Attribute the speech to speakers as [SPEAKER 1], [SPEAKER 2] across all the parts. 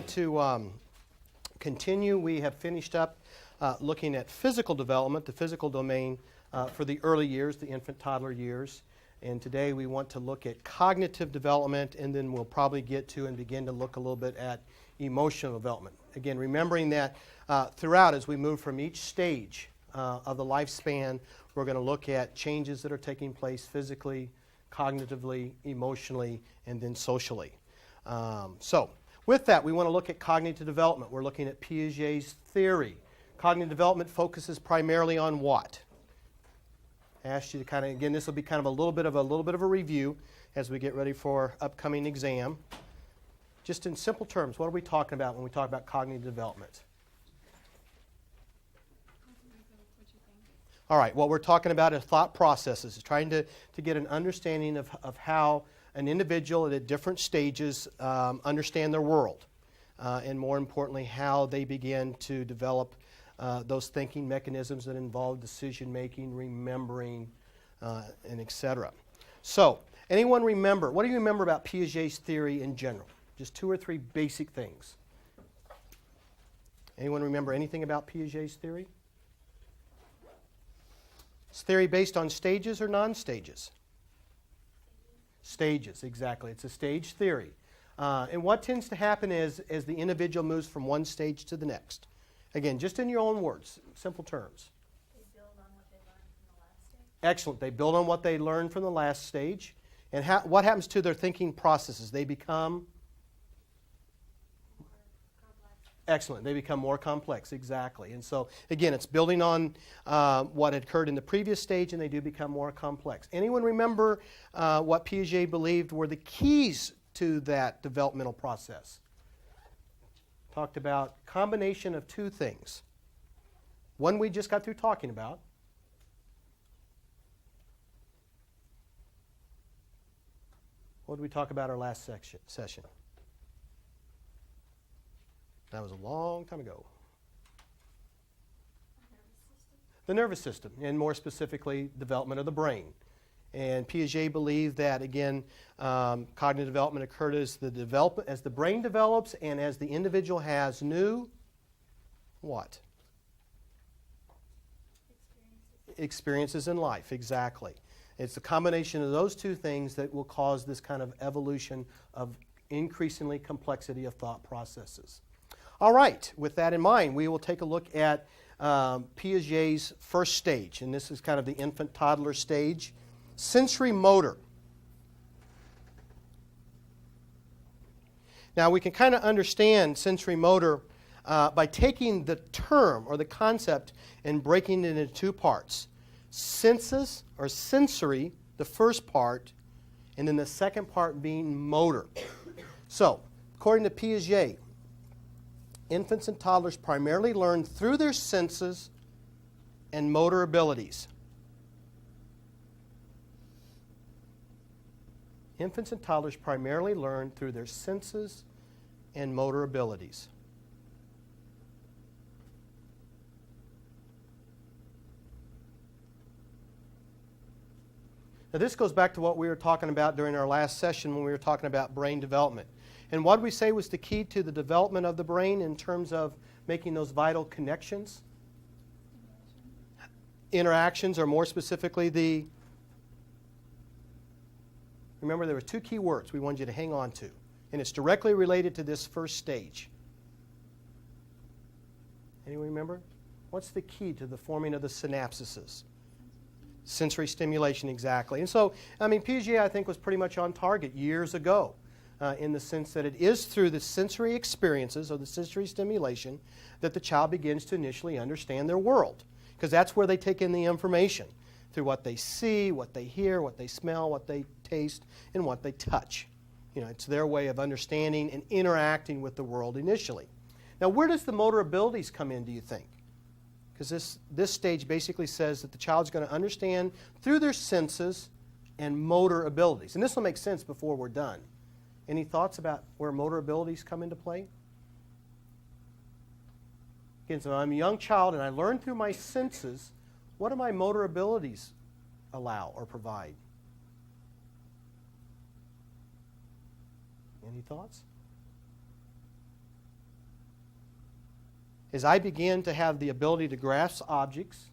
[SPEAKER 1] want to continue. We have finished up looking at physical development, the physical domain for the early years, the infant toddler years. And today we want to look at cognitive development, and then we'll probably get to and begin to look a little bit at emotional development. Again, remembering that throughout, as we move from each stage of the lifespan, we're going to look at changes that are taking place physically, cognitively, emotionally, and then socially. So with that, we want to look at cognitive development. We're looking at Piaget's theory. Cognitive development focuses primarily on what? I asked you to kind of, again, this will be kind of a little bit of a review as we get ready for upcoming exam. Just in simple terms, what are we talking about when we talk about cognitive development? All right, what we're talking about is thought processes, trying to get an understanding of how an individual at different stages understand their world, and more importantly, how they begin to develop those thinking mechanisms that involve decision-making, remembering, and etc. So, anyone remember, what do you remember about Piaget's theory in general? Just 2 or 3 basic things. Anyone remember anything about Piaget's theory? Is theory based on stages or non-stages? Stages, exactly. It's a stage theory. And what tends to happen is as the individual moves from one stage to the next. Again, just in your own words, simple terms.
[SPEAKER 2] They build on what they learned from the last stage.
[SPEAKER 1] Excellent. They build on what they learned from the last stage. And what happens to their thinking processes? They become?
[SPEAKER 2] More complex.
[SPEAKER 1] Excellent. They become more complex, exactly. And so, again, it's building on what had occurred in the previous stage, and they do become more complex. Anyone remember what Piaget believed were the keys to that developmental process? Talked about combination of 2 things. One we just got through talking about. What did we talk about our last session? That was a long time ago. The nervous system, and more specifically, development of the brain. And Piaget believed that, again, cognitive development occurred as the brain develops and as the individual has new, what? Experiences in life, exactly. It's the combination of those 2 things that will cause this kind of evolution of increasingly complexity of thought processes. All right, with that in mind, we will take a look at Piaget's first stage, and this is kind of the infant toddler stage. Sensory motor. Now we can kind of understand sensory motor by taking the term or the concept and breaking it into 2 parts. Senses or sensory, the first part, and then the second part being motor. So, according to Piaget, infants and toddlers primarily learn through their senses and motor abilities. Infants and toddlers primarily learn through their senses and motor abilities. Now this goes back to what we were talking about during our last session when we were talking about brain development. And what did we say was the key to the development of the brain in terms of making those vital connections? Interactions, or more specifically remember, there were 2 key words we wanted you to hang on to, and it's directly related to this first stage. Anyone remember? What's the key to the forming of the synapses? Sensory stimulation, exactly. And so, I mean, Piaget, I think, was pretty much on target years ago in the sense that it is through the sensory experiences or the sensory stimulation that the child begins to initially understand their world, because that's where they take in the information. Through what they see, what they hear, what they smell, what they taste, and what they touch. You know, it's their way of understanding and interacting with the world initially. Now, where does the motor abilities come in, do you think? Because this stage basically says that the child's going to understand through their senses and motor abilities. And this will make sense before we're done. Any thoughts about where motor abilities come into play? Again, so I'm a young child and I learn through my senses. What do my motor abilities allow or provide? Any thoughts? as I begin to have the ability to grasp objects,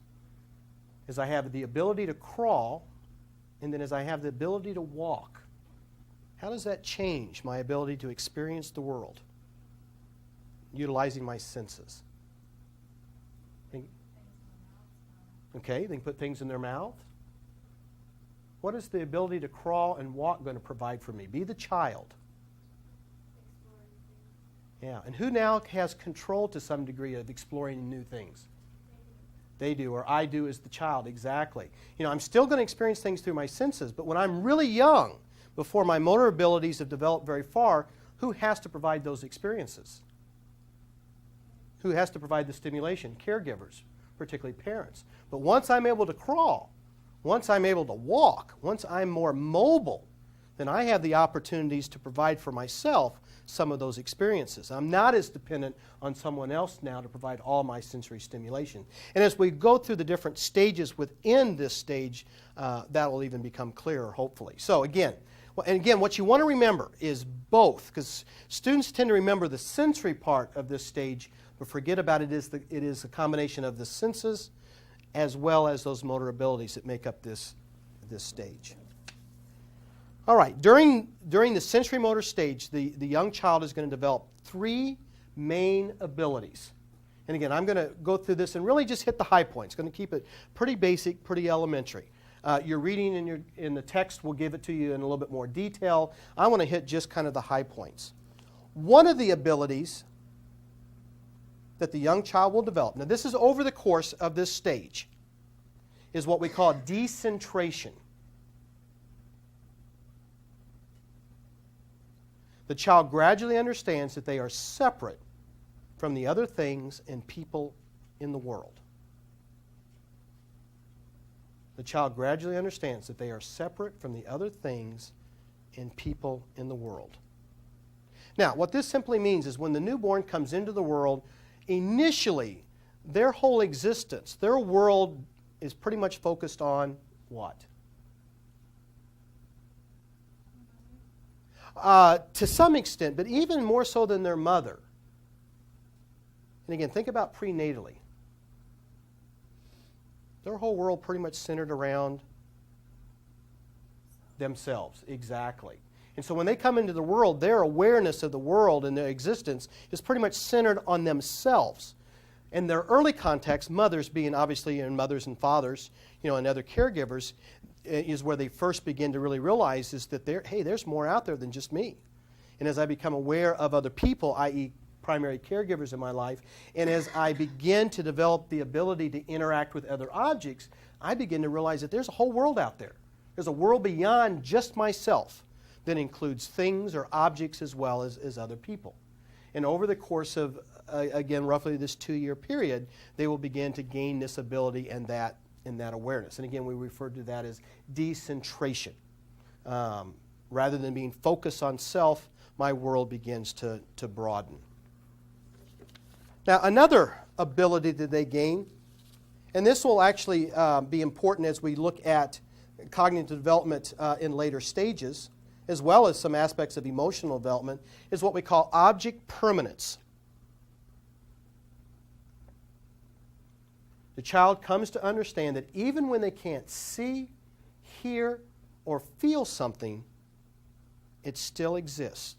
[SPEAKER 1] as I have the ability to crawl, and then as I have the ability to walk, how does that change my ability to experience the world, utilizing my senses? Okay, they can put things in their mouth. What is the ability to crawl and walk going to provide for me? Be the child. Yeah, and who now has control to some degree of exploring new things? They do, or I do as the child, exactly. You know, I'm still going to experience things through my senses, but when I'm really young, before my motor abilities have developed very far, who has to provide those experiences? Who has to provide the stimulation? Caregivers, particularly parents. But once I'm able to crawl, once I'm able to walk, once I'm more mobile, then I have the opportunities to provide for myself some of those experiences. I'm not as dependent on someone else now to provide all my sensory stimulation. And as we go through the different stages within this stage, that will even become clearer, hopefully. So again, what you want to remember is both, because students tend to remember the sensory part of this stage, but forget about it is a combination of the senses as well as those motor abilities that make up this stage. All right, during the sensory motor stage, the young child is going to develop three main abilities. And again, I'm going to go through this and really just hit the high points. Going to keep it pretty basic, pretty elementary. Your reading in the text will give it to you in a little bit more detail. I want to hit just kind of the high points. One of the abilities that the young child will develop, now this is over the course of this stage, is what we call decentration. The child gradually understands that they are separate from the other things and people in the world. The child gradually understands that they are separate from the other things and people in the world. Now, what this simply means is when the newborn comes into the world, initially, their whole existence, their world is pretty much focused on what? To some extent, but even more so than their mother. And again, think about prenatally. Their whole world pretty much centered around themselves, exactly. And so when they come into the world, their awareness of the world and their existence is pretty much centered on themselves. And their early context, mothers being obviously, and mothers and fathers, and other caregivers, is where they first begin to really realize is that there's more out there than just me. And as I become aware of other people, i.e. primary caregivers in my life, and as I begin to develop the ability to interact with other objects, I begin to realize that there's a whole world out there. There's a world beyond just myself that includes things or objects as well as other people. And over the course of, again, roughly this 2-year period, they will begin to gain this ability and that awareness. And again, we refer to that as decentration. Rather than being focused on self, my world begins to broaden. Now, another ability that they gain, and this will actually be important as we look at cognitive development in later stages, as well as some aspects of emotional development, is what we call object permanence. The child comes to understand that even when they can't see, hear, or feel something, it still exists.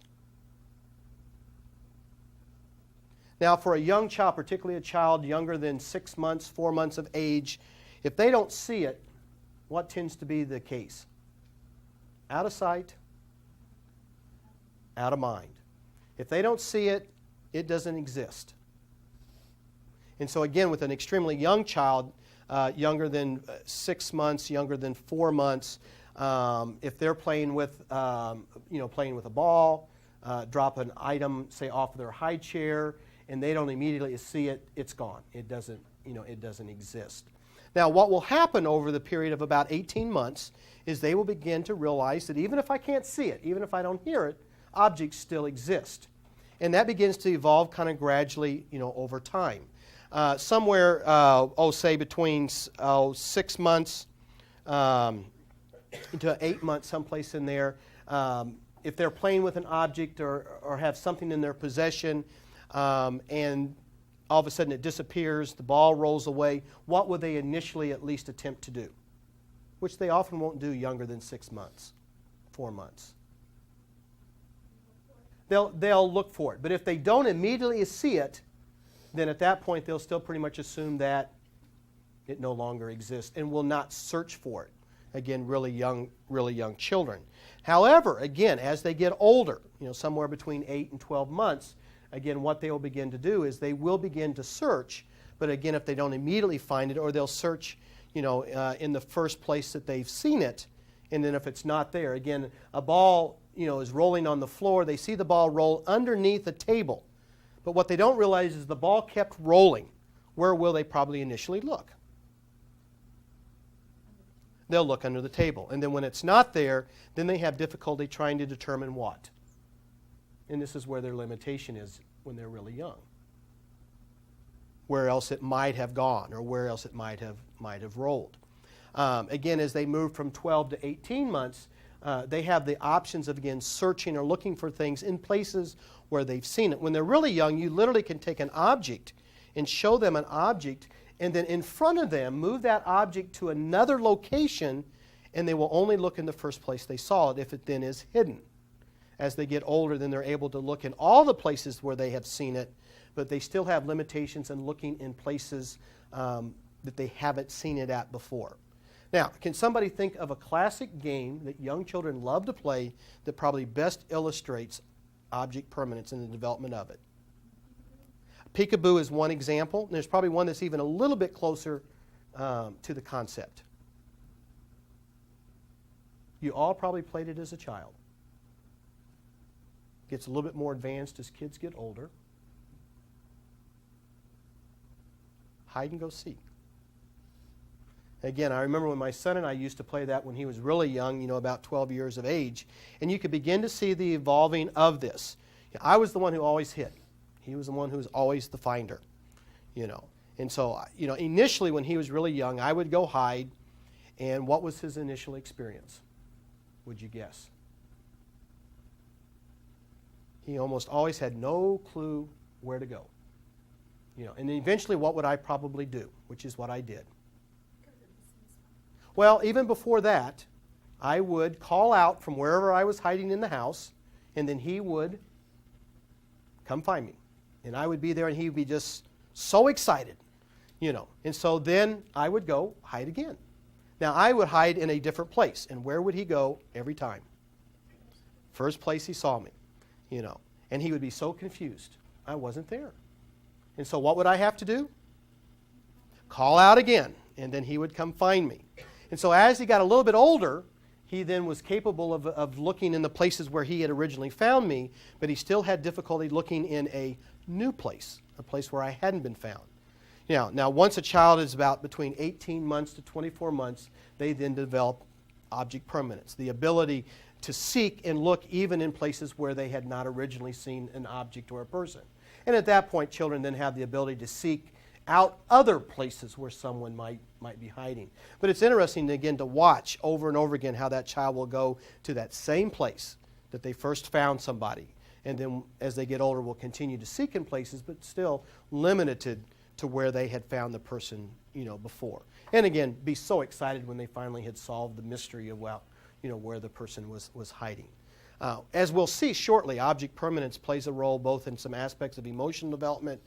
[SPEAKER 1] Now, for a young child, particularly a child younger than 6 months, 4 months of age, if they don't see it, what tends to be the case? Out of sight, out of mind. If they don't see it, it doesn't exist. And so again, with an extremely young child, younger than 6 months, younger than 4 months, if they're playing with a ball, drop an item, say, off their high chair, and they don't immediately see it, it's gone. It doesn't exist. Now, what will happen over the period of about 18 months is they will begin to realize that even if I can't see it, even if I don't hear it, objects still exist. And that begins to evolve kind of gradually, over time. Somewhere, say between 6 months into 8 months, someplace in there, if they're playing with an object or have something in their possession, and all of a sudden it disappears, the ball rolls away, what would they initially at least attempt to do? Which they often won't do younger than 6 months, 4 months. They'll look for it. But if they don't immediately see it, then at that point they'll still pretty much assume that it no longer exists and will not search for it. Again, really young children. However, again, as they get older, somewhere between 8 and 12 months, again, what they will begin to do is they will begin to search. But again, if they don't immediately find it, or they'll search, in the first place that they've seen it, and then if it's not there, again, a ball, is rolling on the floor. They see the ball roll underneath a table. But what they don't realize is the ball kept rolling. Where will they probably initially look? They'll look under the table. And then when it's not there, then they have difficulty trying to determine what. And this is where their limitation is when they're really young. Where else it might have gone, or where else it might have rolled. Again, as they move from 12 to 18 months, they have the options of, again, searching or looking for things in places where they've seen it. When they're really young, you literally can take an object and show them an object, and then in front of them, move that object to another location, and they will only look in the first place they saw it if it then is hidden. As they get older, then they're able to look in all the places where they have seen it, but they still have limitations in looking in places that they haven't seen it at before. Now, can somebody think of a classic game that young children love to play that probably best illustrates object permanence and the development of it? Peekaboo is one example. There's probably one that's even a little bit closer to the concept. You all probably played it as a child. Gets a little bit more advanced as kids get older. Hide and go seek. Again, I remember when my son and I used to play that when he was really young, about 12 years of age. And you could begin to see the evolving of this. I was the one who always hid. He was the one who was always the finder, And so, initially when he was really young, I would go hide. And what was his initial experience? Would you guess? He almost always had no clue where to go. And eventually what would I probably do, which is what I did. Well, even before that, I would call out from wherever I was hiding in the house, and then he would come find me. And I would be there, and he would be just so excited, And so then I would go hide again. Now, I would hide in a different place. And where would he go every time? First place he saw me, And he would be so confused. I wasn't there. And so what would I have to do? Call out again, and then he would come find me. And so as he got a little bit older, he then was capable of looking in the places where he had originally found me, but he still had difficulty looking in a new place, a place where I hadn't been found. Now once a child is about between 18 months to 24 months, they then develop object permanence, the ability to seek and look even in places where they had not originally seen an object or a person. And at that point, children then have the ability to seek out other places where someone might be hiding. But it's interesting, again, to watch over and over again how that child will go to that same place that they first found somebody. And then as they get older, will continue to seek in places, but still limited to where they had found the person, before. And again, be so excited when they finally had solved the mystery of, where the person was hiding. As we'll see shortly, object permanence plays a role both in some aspects of emotional development,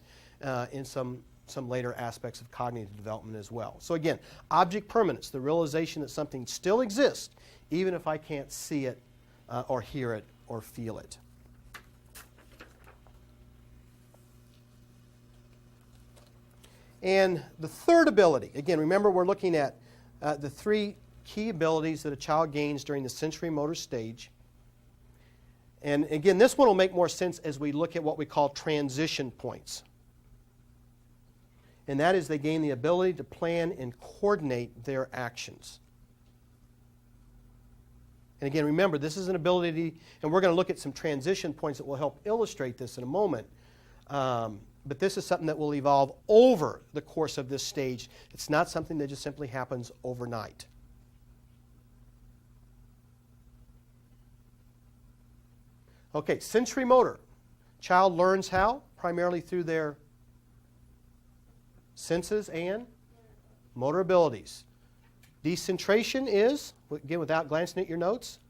[SPEAKER 1] in some later aspects of cognitive development as well. So again, object permanence, the realization that something still exists, even if I can't see it or hear it or feel it. And the third ability, again, remember we're looking at the three key abilities that a child gains during the sensory motor stage. And again, this one will make more sense as we look at what we call transition points. And that is they gain the ability to plan and coordinate their actions. And again, remember, this is an ability, and we're going to look at some transition points that will help illustrate this in a moment. But this is something that will evolve over the course of this stage. It's not something that just simply happens overnight. Okay, sensory motor. Child learns how? Primarily through their Senses and motor abilities. Decentration is, again, without glancing at your notes.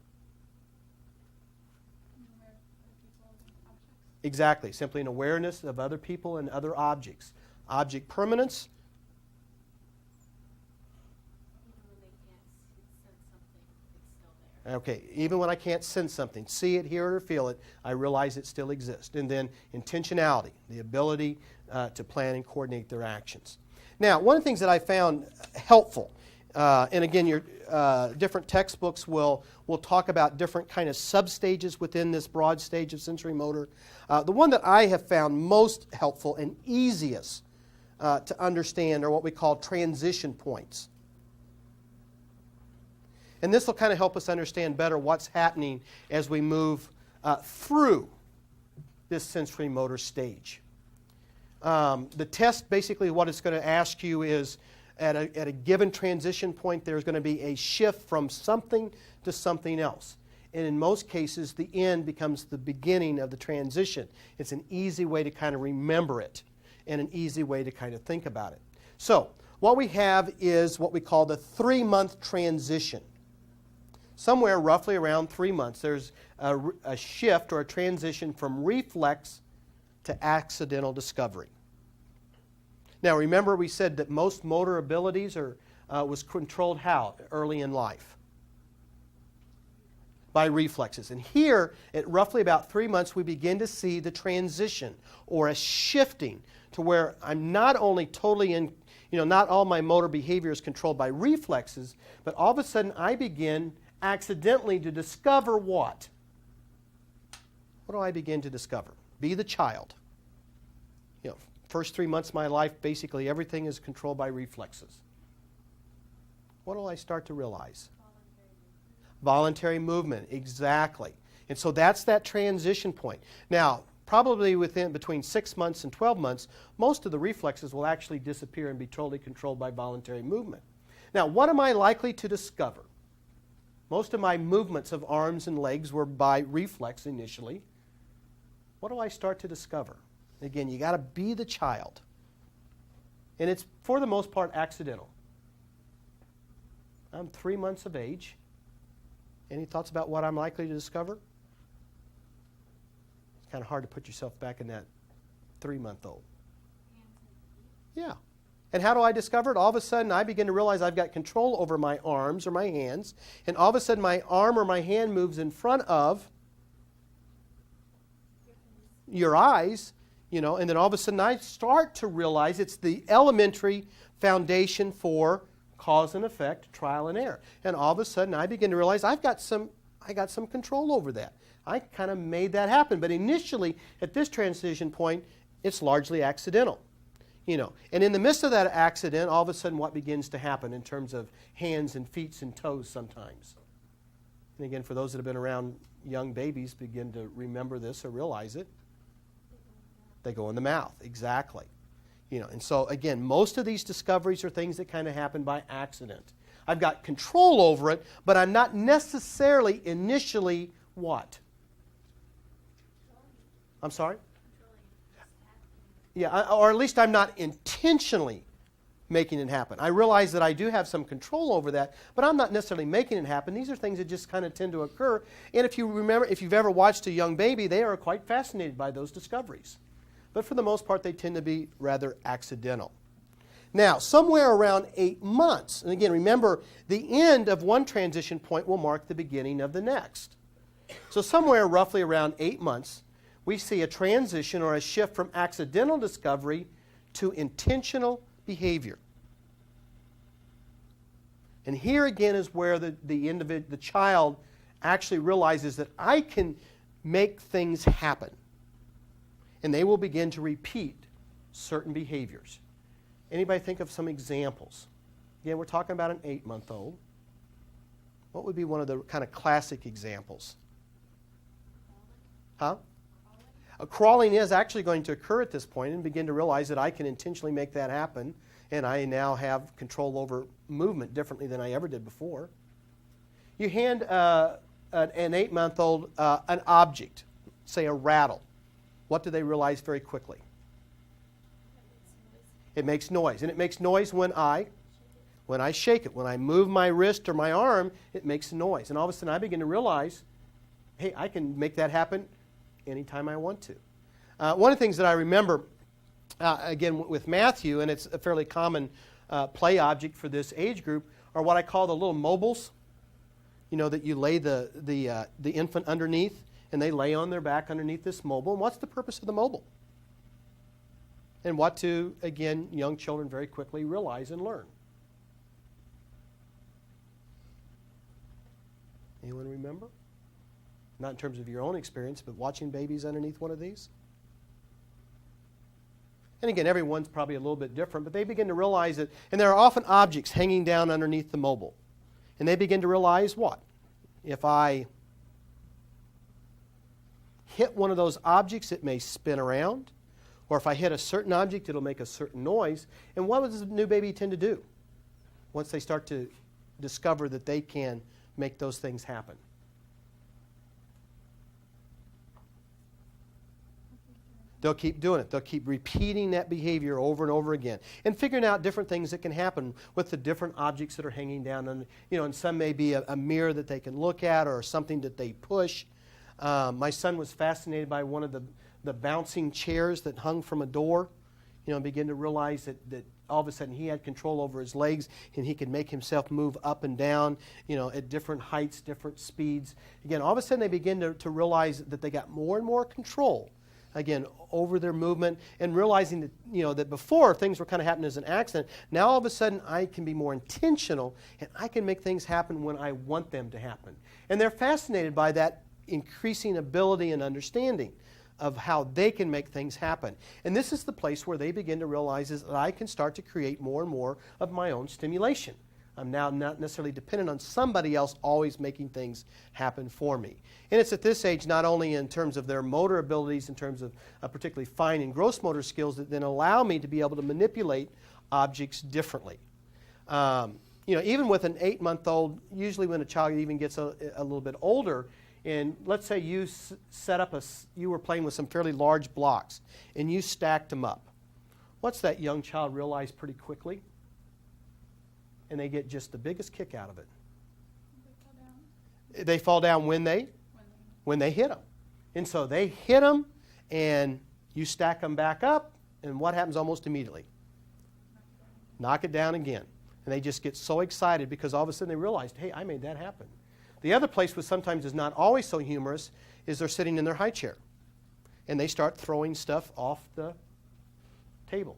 [SPEAKER 1] Exactly, simply an awareness of other people and other objects. Object permanence. Okay, even when I can't sense something, see it, hear it, or feel it, I realize it still exists. And then intentionality, the ability to plan and coordinate their actions. Now, one of the things that I found helpful, and again, your different textbooks will talk about different kind of substages within this broad stage of sensory motor. The one that I have found most helpful and easiest to understand are what we call transition points. And this will kind of help us understand better what's happening as we move through this sensory motor stage. The test, basically what it's going to ask you is, at a given transition point, there's going to be a shift from something to something else. And in most cases, the end becomes the beginning of the transition. It's an easy way to kind of remember it and an easy way to kind of think about it. So what we have is what we call the 3-month transition. Somewhere roughly around 3 months, there's a shift or a transition from reflex to accidental discovery. Now remember, we said that most motor abilities was controlled how early in life? By reflexes. And here, at roughly about 3 months, we begin to see the transition or a shifting to where I'm not only totally in, not all my motor behavior is controlled by reflexes, but all of a sudden I begin accidentally to discover what? What do I begin to discover? Be the child. First 3 months of my life, basically everything is controlled by reflexes. What do I start to realize? Voluntary movement, exactly. And so that's that transition point. Now, probably between 6 months and 12 months, most of the reflexes will actually disappear and be totally controlled by voluntary movement. Now, what am I likely to discover? Most of my movements of arms and legs were by reflex initially. What do I start to discover? Again, you got to be the child. And it's, for the most part, accidental. I'm 3 months of age. Any thoughts about what I'm likely to discover? It's kind of hard to put yourself back in that 3-month-old. Yeah. And how do I discover it? All of a sudden, I begin to realize I've got control over my arms or my hands. And all of a sudden, my arm or my hand moves in front of your eyes. And then all of a sudden I start to realize it's the elementary foundation for cause and effect, trial and error. And all of a sudden I begin to realize I got some control over that. I kind of made that happen. But initially, at this transition point, it's largely accidental. And in the midst of that accident, all of a sudden what begins to happen in terms of hands and feet and toes sometimes? And again, for those that have been around young babies, begin to remember this or realize it. They go in the mouth, exactly. And so again, most of these discoveries are things that kind of happen by accident. I've got control over it, but I'm not necessarily initially what? I'm sorry? Yeah, or at least I'm not intentionally making it happen. I realize that I do have some control over that, but I'm not necessarily making it happen. These are things that just kind of tend to occur. And if you've ever watched a young baby, they are quite fascinated by those discoveries. But for the most part, they tend to be rather accidental. Now, somewhere around 8 months, and again, remember, the end of one transition point will mark the beginning of the next. So somewhere roughly around 8 months, we see a transition or a shift from accidental discovery to intentional behavior. And here again is where the child actually realizes that I can make things happen. And they will begin to repeat certain behaviors. Anybody think of some examples? Again, we're talking about an 8-month-old. What would be one of the kind of classic examples? Huh? Crawling is actually going to occur at this point and begin to realize that I can intentionally make that happen, and I now have control over movement differently than I ever did before. You hand an 8-month-old an object, say a rattle. What do they realize very quickly? It makes noise. And it makes noise when I shake it. When I move my wrist or my arm, it makes a noise. And all of a sudden I begin to realize, hey, I can make that happen anytime I want to. One of the things that I remember, again, with Matthew, and it's a fairly common play object for this age group, are what I call the little mobiles. You know, that you lay the infant underneath, and they lay on their back underneath this mobile. And what's the purpose of the mobile? And what do, again, young children very quickly realize and learn? Anyone remember? Not in terms of your own experience, but watching babies underneath one of these? And again, everyone's probably a little bit different, but they begin to realize that, and there are often objects hanging down underneath the mobile. And they begin to realize what? If I hit one of those objects, it may spin around. Or if I hit a certain object, it'll make a certain noise. And what does the new baby tend to do once they start to discover that they can make those things happen? They'll keep doing it. They'll keep repeating that behavior over and over again and figuring out different things that can happen with the different objects that are hanging down. And, and some may be a mirror that they can look at or something that they push. My son was fascinated by one of the bouncing chairs that hung from a door, and began to realize that all of a sudden he had control over his legs and he could make himself move up and down, at different heights, different speeds. Again, all of a sudden they begin to realize that they got more and more control, again, over their movement, and realizing that, that before things were kind of happening as an accident. Now all of a sudden I can be more intentional and I can make things happen when I want them to happen. And they're fascinated by that increasing ability and understanding of how they can make things happen. And this is the place where they begin to realize is that I can start to create more and more of my own stimulation. I'm now not necessarily dependent on somebody else always making things happen for me. And it's at this age, not only in terms of their motor abilities, in terms of particularly fine and gross motor skills, that then allow me to be able to manipulate objects differently. Even with an 8-month-old, usually when a child even gets a little bit older, and let's say you you were playing with some fairly large blocks, and you stacked them up. What's that young child realize pretty quickly? And they get just the biggest kick out of it. They fall down when they hit them. And so they hit them, and you stack them back up, and what happens almost immediately? Knock it down again. And they just get so excited because all of a sudden they realized, hey, I made that happen. The other place which sometimes is not always so humorous is they're sitting in their high chair, and they start throwing stuff off the table.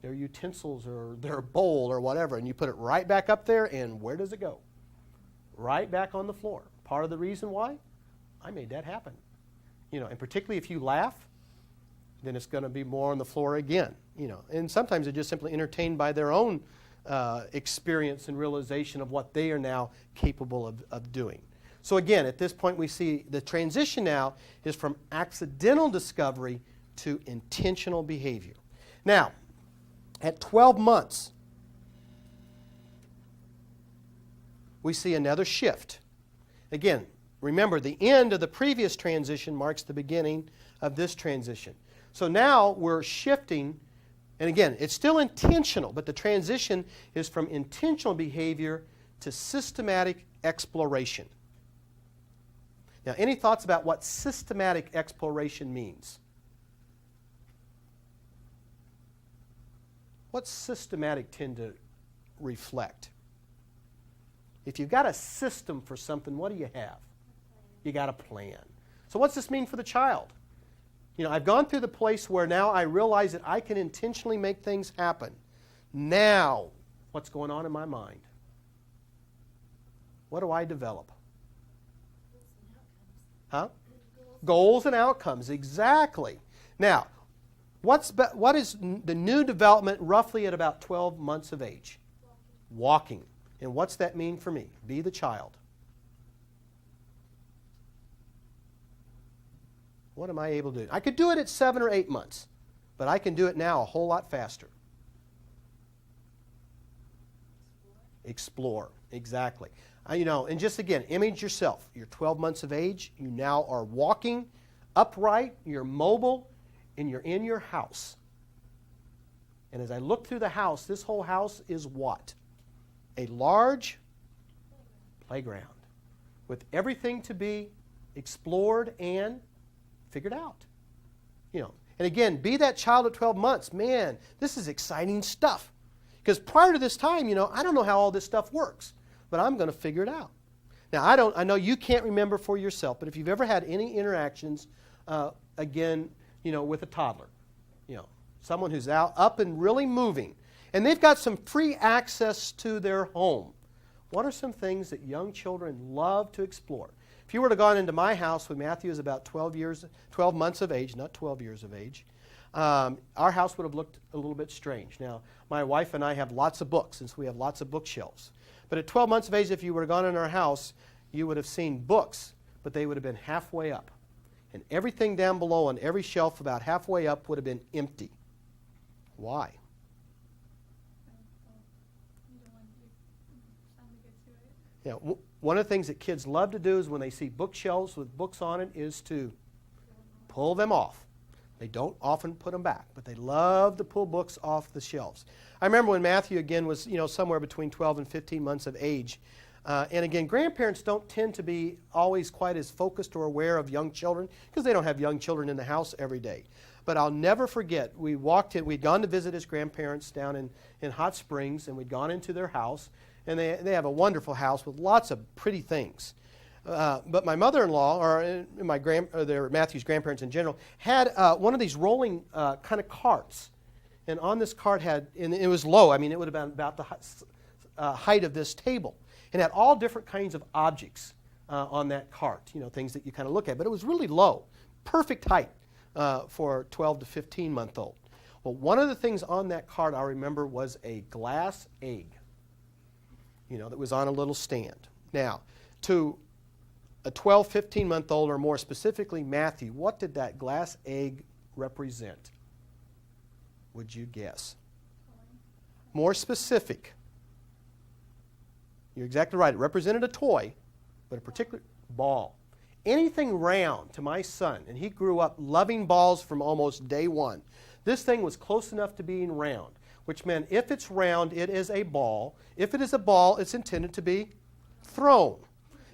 [SPEAKER 1] Their utensils or their bowl or whatever, and you put it right back up there, and where does it go? Right back on the floor. Part of the reason why? I made that happen. And particularly if you laugh, then it's going to be more on the floor again. And sometimes they're just simply entertained by their own experience and realization of what they are now capable of doing. So again, at this point we see the transition now is from accidental discovery to intentional behavior. Now, at 12 months, we see another shift. Again, remember, the end of the previous transition marks the beginning of this transition. So now we're shifting, and again, it's still intentional, but the transition is from intentional behavior to systematic exploration. Now, any thoughts about what systematic exploration means? What's systematic tend to reflect? If you've got a system for something, what do you have? You got a plan. So what's this mean for the child? I've gone through the place where now I realize that I can intentionally make things happen. Now, what's going on in my mind? What do I develop? Huh? Goals and outcomes, exactly. Now, what is the new development roughly at about 12 months of age? Walking. And what's that mean for me? Be the child. What am I able to do? I could do it at 7 or 8 months, but I can do it now a whole lot faster. Explore, exactly. And just again, image yourself. You're 12 months of age. You now are walking upright. You're mobile, and you're in your house. And as I look through the house, this whole house is what? A large playground with everything to be explored and figured out. You know, and again, be that child at 12 months. Man, this is exciting stuff. Because prior to this time, you know, I don't know how all this stuff works, but I'm going to figure it out. Now, I know you can't remember for yourself, but if you've ever had any interactions, again, you know, with a toddler, you know, someone who's out, up and really moving, and they've got some free access to their home, what are some things that young children love to explore? If you were to gone into my house when Matthew was about 12 months of age, not 12 years of age, our house would have looked a little bit strange. Now, my wife and I have lots of books, since we have lots of bookshelves. But at 12 months of age, if you were gone in our house, you would have seen books, but they would have been halfway up. And everything down below on every shelf about halfway up would have been empty. Why? Yeah, one of the things that kids love to do is when they see bookshelves with books on it is to pull them off. They don't often put them back, but they love to pull books off the shelves. I remember when Matthew, again, was somewhere between 12 and 15 months of age. And again, grandparents don't tend to be always quite as focused or aware of young children because they don't have young children in the house every day. But I'll never forget, we'd gone to visit his grandparents down in Hot Springs, and we'd gone into their house. And they have a wonderful house with lots of pretty things. But my mother-in-law, or Matthew's grandparents in general, had one of these rolling kind of carts. And on this cart and it was low. I mean, it would have been about the height of this table. And had all different kinds of objects on that cart, things that you kind of look at. But it was really low, perfect height for a 12 to 15-month-old. Well, one of the things on that cart I remember was a glass egg, that was on a little stand. Now, to a 12, 15-month-old, or more specifically Matthew, what did that glass egg represent? Would you guess? More specific. You're exactly right. It represented a toy, but a particular ball. Anything round to my son, and he grew up loving balls from almost day one. This thing was close enough to being round, which meant if it's round, it is a ball. If it is a ball, it's intended to be thrown.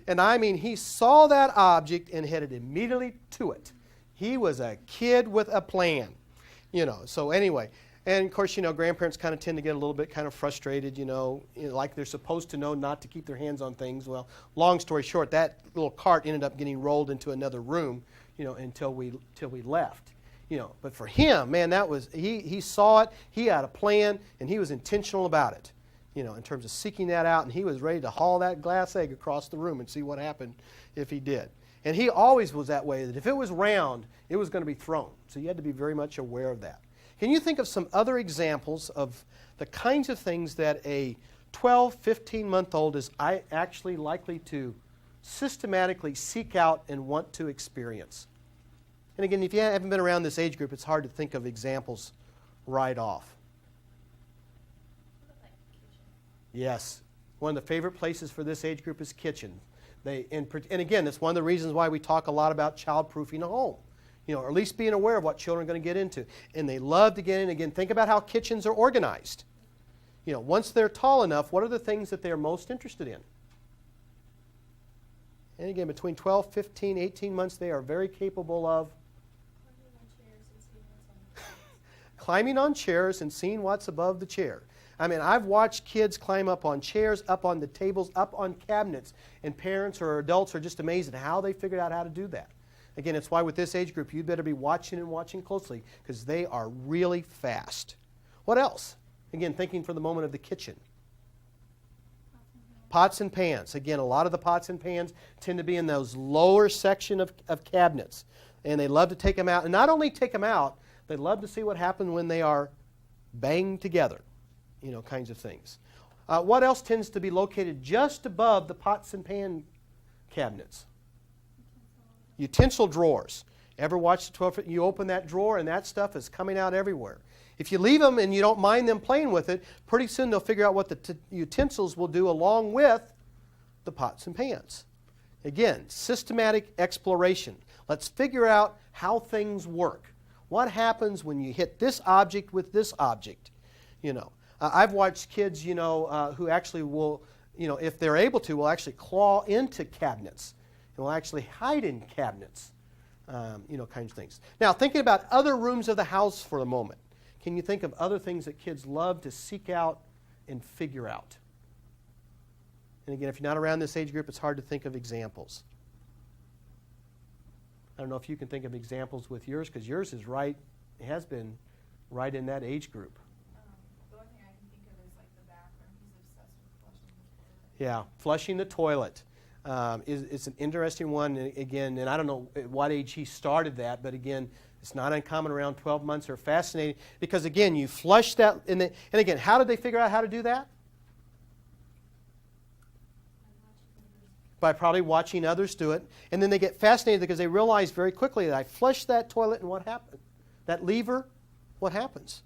[SPEAKER 1] And I mean, he saw that object and headed immediately to it. He was a kid with a plan, So anyway, and of course, grandparents kind of tend to get a little bit kind of frustrated, like they're supposed to know not to keep their hands on things. Well, long story short, that little cart ended up getting rolled into another room, until we left. But for him, man, that was, he saw it, he had a plan, and he was intentional about it, in terms of seeking that out, and he was ready to haul that glass egg across the room and see what happened if he did. And he always was that way, that if it was round, it was going to be thrown. So you had to be very much aware of that. Can you think of some other examples of the kinds of things that a 12, 15-month-old is actually likely to systematically seek out and want to experience? And again, if you haven't been around this age group, it's hard to think of examples right off. Yes. One of the favorite places for this age group is kitchen. And again, that's one of the reasons why we talk a lot about child-proofing a home. Or at least being aware of what children are going to get into. And they love to get in. Again, think about how kitchens are organized. Once they're tall enough, what are the things that they're most interested in? And again, between 12, 15, 18 months, they are very capable of climbing on chairs and seeing what's above the chair. I mean, I've watched kids climb up on chairs, up on the tables, up on cabinets, and parents or adults are just amazed at how they figured out how to do that. Again, it's why with this age group, you'd better be watching and watching closely because they are really fast. What else? Again, thinking for the moment of the kitchen. Pots and pans. Again, a lot of the pots and pans tend to be in those lower section of cabinets. And they love to take them out. And not only take them out, they love to see what happens when they are banged together, kinds of things. What else tends to be located just above the pots and pan cabinets? Utensil drawers. Ever watch the 12? You open that drawer and that stuff is coming out everywhere. If you leave them and you don't mind them playing with it, pretty soon they'll figure out what the utensils will do along with the pots and pans. Again, systematic exploration. Let's figure out how things work. What happens when you hit this object with this object? you know. I've watched kids, you know, who actually will, you know, if they're able to, will actually claw into cabinets and will actually hide in cabinets, you know, kinds of things. Now, thinking about other rooms of the house for a moment, can you think of other things that kids love to seek out and figure out? And again, if you're not around this age group, it's hard to think of examples. I don't know if you can think of examples with yours, because yours is right, it has been right in that age group.
[SPEAKER 2] The only thing I can think of is like the bathroom. He's obsessed with flushing the toilet.
[SPEAKER 1] Yeah, flushing the toilet is an interesting one. And again, and I don't know at what age he started that, but again, it's not uncommon around 12 months or fascinating, because again, you flush that, and again, how did they figure out how to do that? By probably watching others do it. And then they get fascinated because they realize very quickly that I flush that toilet and what happened? That lever, what happens?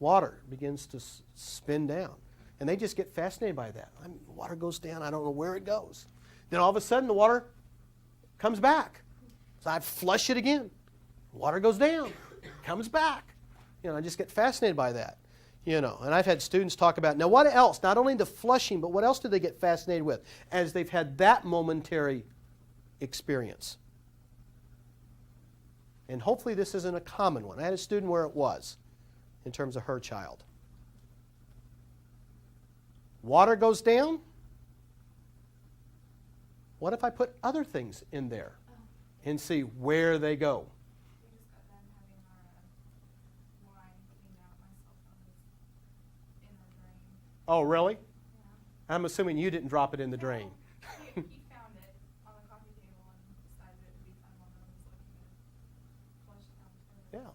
[SPEAKER 1] Water begins to spin down. And they just get fascinated by that. I mean, water goes down, I don't know where it goes. Then all of a sudden the water comes back. So I flush it again. Water goes down, comes back. You know, I just get fascinated by that. You know, and I've had students talk about, now what else? Not only the flushing, but what else do they get fascinated with as they've had that momentary experience? And hopefully this isn't a common one. I had a student where it was, in terms of her child. Water goes down. What if I put other things in there and see where they go?
[SPEAKER 2] We just got done having our wine cleaned out. My cell phone was in the drain.
[SPEAKER 1] Oh, really?
[SPEAKER 2] Yeah.
[SPEAKER 1] I'm assuming you didn't drop it in the drain.
[SPEAKER 2] He found it on the coffee table and decided it would be fun while no one was looking to flush it down the toilet.
[SPEAKER 1] Yeah.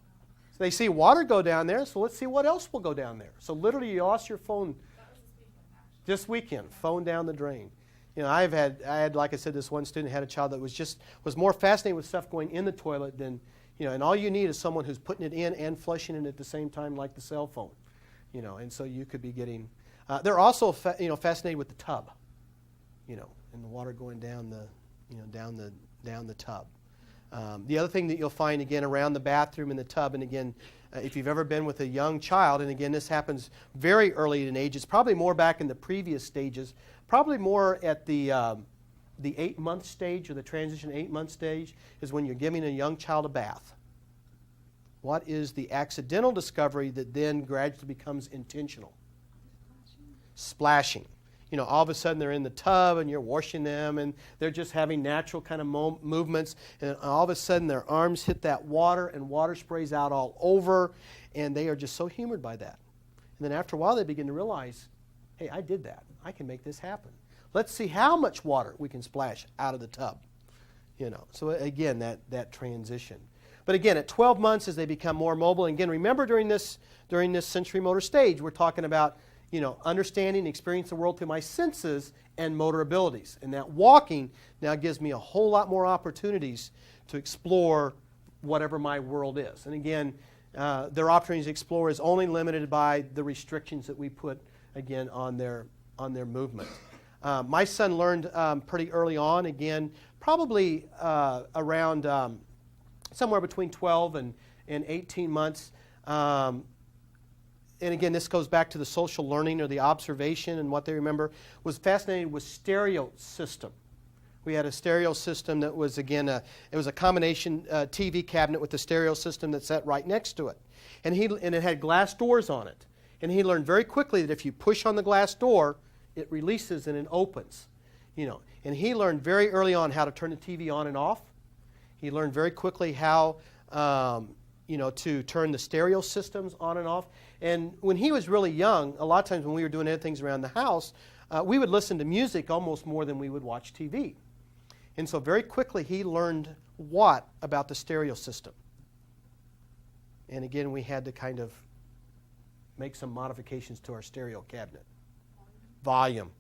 [SPEAKER 1] So they see water go down there, so let's see what else will go down there. So literally you lost your phone
[SPEAKER 2] That was this weekend, actually.
[SPEAKER 1] this weekend, phone down the drain. You know, I had, like I said, this one student had a child that was more fascinated with stuff going in the toilet than, you know, and all you need is someone who's putting it in and flushing it at the same time, like the cell phone, you know, and so you could be getting, they're also, fascinated with the tub, you know, and the water going down the, you know, down the tub. The other thing that you'll find, again, around the bathroom and the tub, and again, if you've ever been with a young child, and again, this happens very early in age, it's probably more back in the previous stages, probably more at the 8-month stage or the transition 8-month stage is when you're giving a young child a bath. What is the accidental discovery that then gradually becomes intentional? Splashing. You know, all of a sudden they're in the tub and you're washing them and they're just having natural kind of movements, and all of a sudden their arms hit that water and water sprays out all over, and they are just so humored by that. And then after a while they begin to realize, hey, I did that. I can make this happen. Let's see how much water we can splash out of the tub. You know, so again, that transition. But again, at 12 months as they become more mobile, and again, remember during this sensory motor stage, we're talking about, you know, understanding and experiencing the world through my senses and motor abilities. And that walking now gives me a whole lot more opportunities to explore whatever my world is. And again, their opportunities to explore is only limited by the restrictions that we put, again, on their movement. My son learned pretty early on, again, probably around somewhere between 12 and 18 months. And again, this goes back to the social learning or the observation, and what they remember was fascinated with stereo system. We had a stereo system that was, again, it was a combination TV cabinet with a stereo system that sat right next to it. And it had glass doors on it. And he learned very quickly that if you push on the glass door, it releases and it opens. You know, and he learned very early on how to turn the TV on and off. He learned very quickly how to turn the stereo systems on and off. And when he was really young, a lot of times when we were doing other things around the house, we would listen to music almost more than we would watch TV. And so very quickly he learned what about the stereo system. And again, we had to kind of make some modifications to our stereo cabinet. Volume.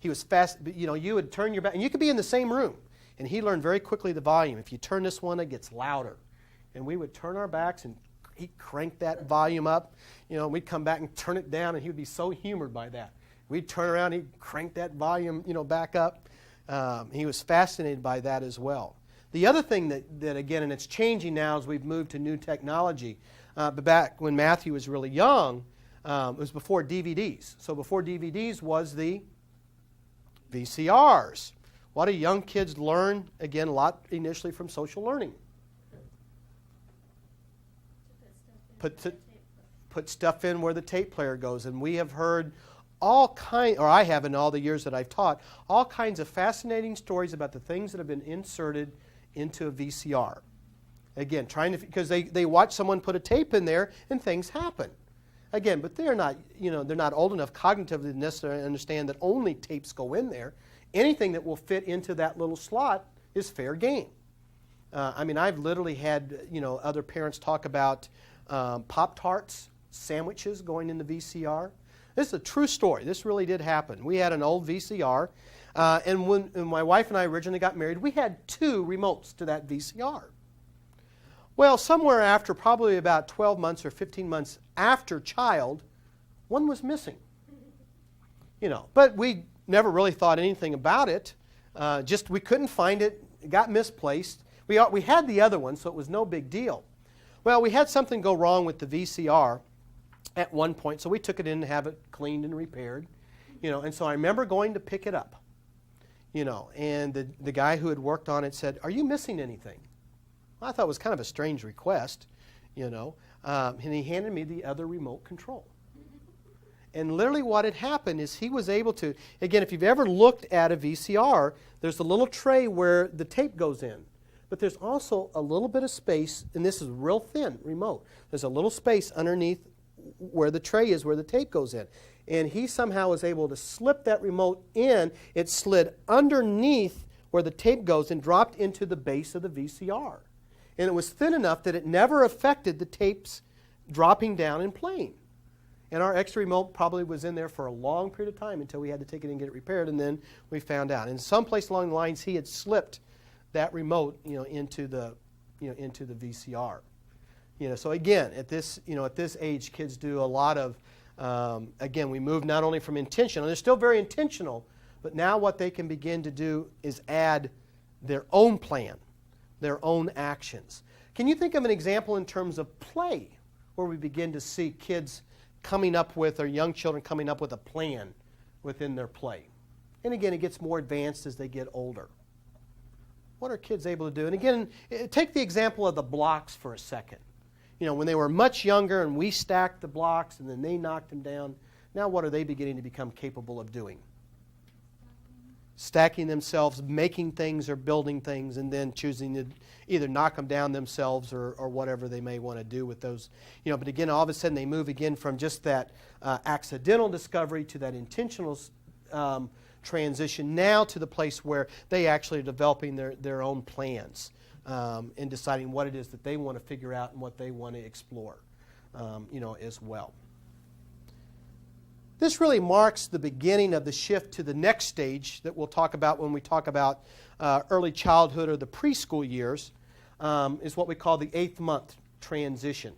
[SPEAKER 1] He was fast, you know, you would turn your back, and you could be in the same room, and he learned very quickly the volume. If you turn this one, it gets louder. And we would turn our backs, and he'd crank that volume up. You know, we'd come back and turn it down, and he would be so humored by that. We'd turn around, he'd crank that volume, you know, back up. He was fascinated by that as well. The other thing that again, and it's changing now as we've moved to new technology, but back when Matthew was really young, it was before DVDs. So before DVDs was the VCRs. What do young kids learn? Again, a lot initially from social learning. Put stuff in where the tape player goes. And we have heard all kinds, or I have in all the years that I've taught, all kinds of fascinating stories about the things that have been inserted into a VCR. Again, because they watch someone put a tape in there and things happen. Again, but they're not old enough cognitively to necessarily understand that only tapes go in there. Anything that will fit into that little slot is fair game. I've literally had other parents talk about Pop-Tarts, sandwiches going in the VCR. This is a true story. This really did happen. We had an old VCR, and when my wife and I originally got married, we had 2 remotes to that VCR. Well, somewhere after probably about 12 months or 15 months after child, one was missing. But we never really thought anything about it. Just we couldn't find it. It got misplaced. We had the other one, so it was no big deal. Well, we had something go wrong with the VCR at one point, so we took it in to have it cleaned and repaired. And so I remember going to pick it up. And the guy who had worked on it said, "Are you missing anything?" I thought it was kind of a strange request, and he handed me the other remote control. And literally what had happened is he was able to, again, if you've ever looked at a VCR, there's a little tray where the tape goes in. But there's also a little bit of space, and this is real thin remote. There's a little space underneath where the tray is, where the tape goes in. And he somehow was able to slip that remote in. It slid underneath where the tape goes and dropped into the base of the VCR. And it was thin enough that it never affected the tapes dropping down and playing. And our extra remote probably was in there for a long period of time until we had to take it in and get it repaired, and then we found out. And someplace along the lines, he had slipped that remote, into the VCR. So again, at this age, kids do a lot of. Again, we move not only from intentional; they're still very intentional, but now what they can begin to do is add their own plan, their own actions. Can you think of an example in terms of play, where we begin to see kids coming up with, or young children coming up with a plan within their play? And again, it gets more advanced as they get older. What are kids able to do? And again, take the example of the blocks for a second. When they were much younger and we stacked the blocks and then they knocked them down, now what are they beginning to become capable of doing? Stacking themselves, making things or building things, and then choosing to either knock them down themselves or whatever they may want to do with those. But again, all of a sudden they move again from just that accidental discovery to that intentional transition now to the place where they actually are developing their own plans and deciding what it is that they want to figure out and what they want to explore, as well. This really marks the beginning of the shift to the next stage that we'll talk about when we talk about early childhood or the preschool years, is what we call the 8th month transition.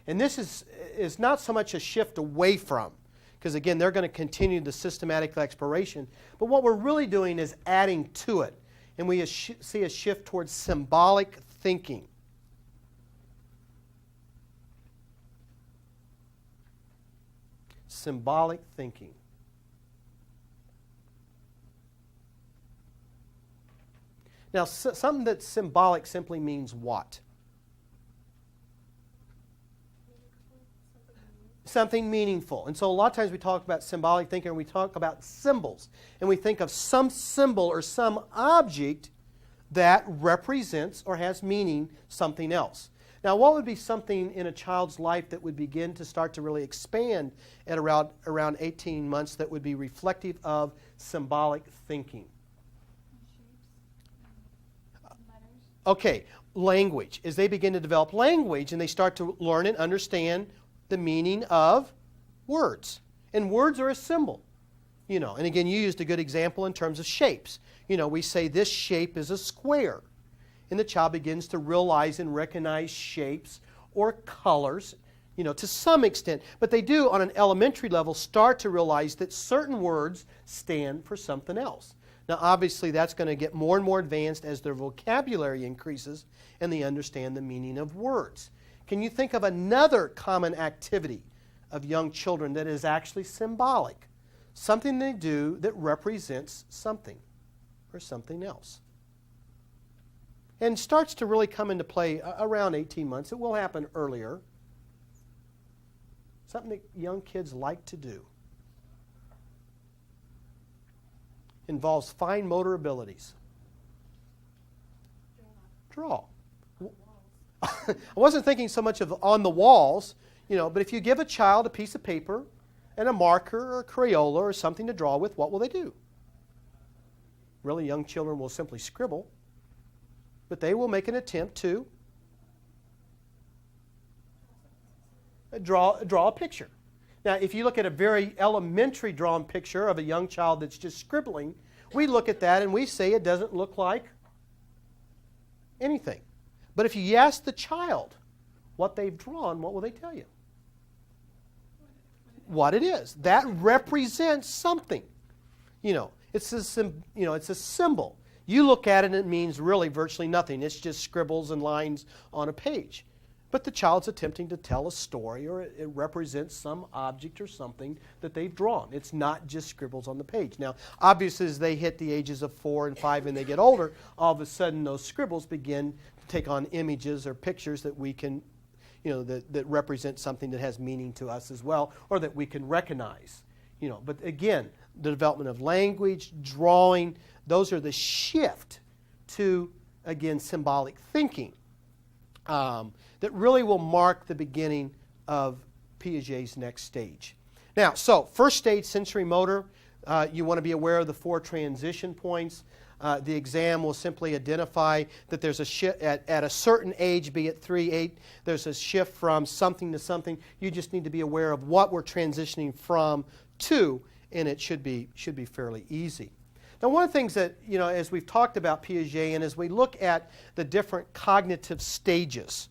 [SPEAKER 1] And this is not so much a shift away from, because again, they're going to continue the systematic exploration, but what we're really doing is adding to it. And we see a shift towards symbolic thinking. Symbolic thinking. Now, something that's symbolic simply means what? Something meaningful. And so a lot of times we talk about symbolic thinking, and we talk about symbols. And we think of some symbol or some object that represents or has meaning something else. Now, what would be something in a child's life that would begin to start to really expand at around 18 months that would be reflective of symbolic thinking? Okay, language. As they begin to develop language and they start to learn and understand the meaning of words. And words are a symbol. And again, you used a good example in terms of shapes. We say this shape is a square. And the child begins to realize and recognize shapes or colors, to some extent. But they do, on an elementary level, start to realize that certain words stand for something else. Now, obviously, that's going to get more and more advanced as their vocabulary increases and they understand the meaning of words. Can you think of another common activity of young children that is actually symbolic? Something they do that represents something or something else. And starts to really come into play around 18 months. It will happen earlier. Something that young kids like to do. Involves fine motor abilities. Draw. I wasn't thinking so much of on the walls, but if you give a child a piece of paper and a marker or a Crayola or something to draw with, what will they do? Really, young children will simply scribble, but they will make an attempt to draw a picture. Now, if you look at a very elementary drawn picture of a young child that's just scribbling, we look at that and we say it doesn't look like anything. But if you ask the child what they've drawn, what will they tell you? What it is. That represents something. It's a symbol. You look at it and it means really virtually nothing. It's just scribbles and lines on a page. But the child's attempting to tell a story, or it represents some object or something that they've drawn. It's not just scribbles on the page. Now, obviously, as they hit the ages of 4 and 5 and they get older, all of a sudden those scribbles begin to take on images or pictures that we can, that represent something that has meaning to us as well, or that we can recognize. But again, the development of language, drawing, those are the shift to, again, symbolic thinking. That really will mark the beginning of Piaget's next stage. Now, so first stage, sensory motor, you want to be aware of the 4 transition points. The exam will simply identify that there's a shift at a certain age, be it 3, 8, there's a shift from something to something. You just need to be aware of what we're transitioning from to, and it should be fairly easy. Now, one of the things that, as we've talked about Piaget and as we look at the different cognitive stages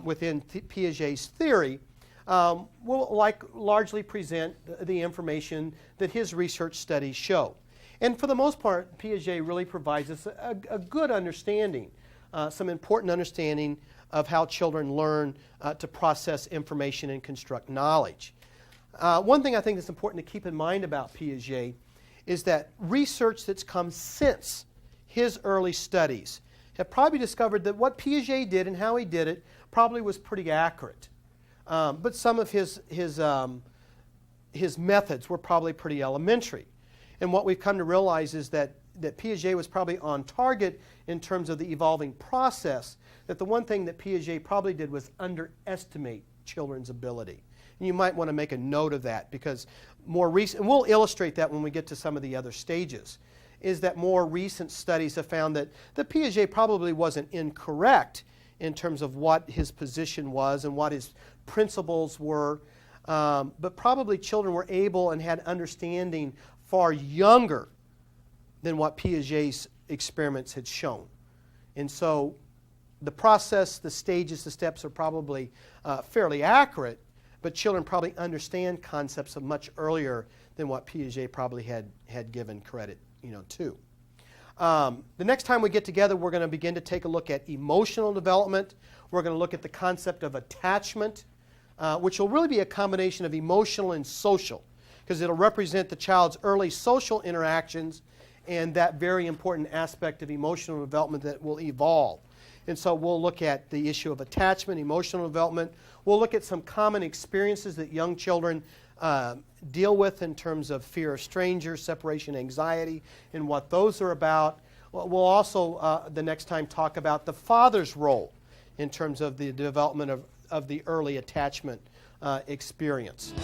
[SPEAKER 1] within Piaget's theory, we'll largely present the information that his research studies show. And for the most part, Piaget really provides us a good understanding, some important understanding of how children learn to process information and construct knowledge. One thing I think that's important to keep in mind about Piaget is that research that's come since his early studies have probably discovered that what Piaget did and how he did it probably was pretty accurate. But some of his methods were probably pretty elementary. And what we've come to realize is that Piaget was probably on target in terms of the evolving process, that the one thing that Piaget probably did was underestimate children's ability. And you might want to make a note of that, because more recent, and we'll illustrate that when we get to some of the other stages, is that more recent studies have found that Piaget probably wasn't incorrect in terms of what his position was and what his principles were, but probably children were able and had understanding far younger than what Piaget's experiments had shown. And so the process, the stages, the steps are probably fairly accurate, but children probably understand concepts of much earlier than what Piaget probably had given credit to. The next time we get together, we're going to begin to take a look at emotional development. We're going to look at the concept of attachment, which will really be a combination of emotional and social, because it'll represent the child's early social interactions and that very important aspect of emotional development that will evolve. And so we'll look at the issue of attachment, emotional development. We'll look at some common experiences that young children deal with in terms of fear of strangers, separation anxiety, and what those are about. We'll also, the next time, talk about the father's role in terms of the development of the early attachment experience.